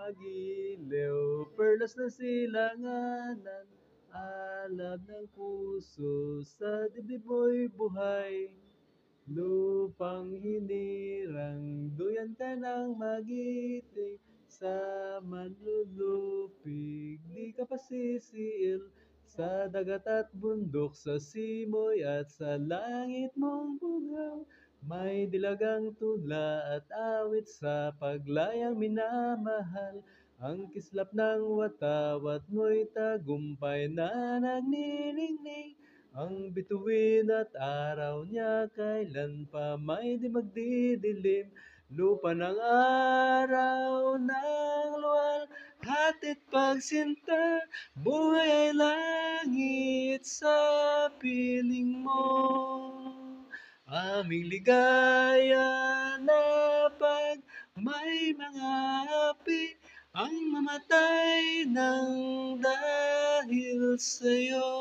magilew, perlas ng silanganan, alab ng puso, sa dibdib mo'y buhay. Lupang hinirang, duyan ka ng magiting, sa manlulupig, di ka pasisiil. Sa dagat at bundok, sa simoy at sa langit mong bugaw, may dilagang tula at awit sa paglayang minamahal. Ang kislap ng watawat mo'y tagumpay na nagniningning. Ang bituin at araw niya kailan pa may di magdidilim. Lupa ng araw ng luwal, hatid pagsinta, buhay ay langit sa piling mo. Aming ligaya na pag may mga api ang mamatay ng dahil sa'yo.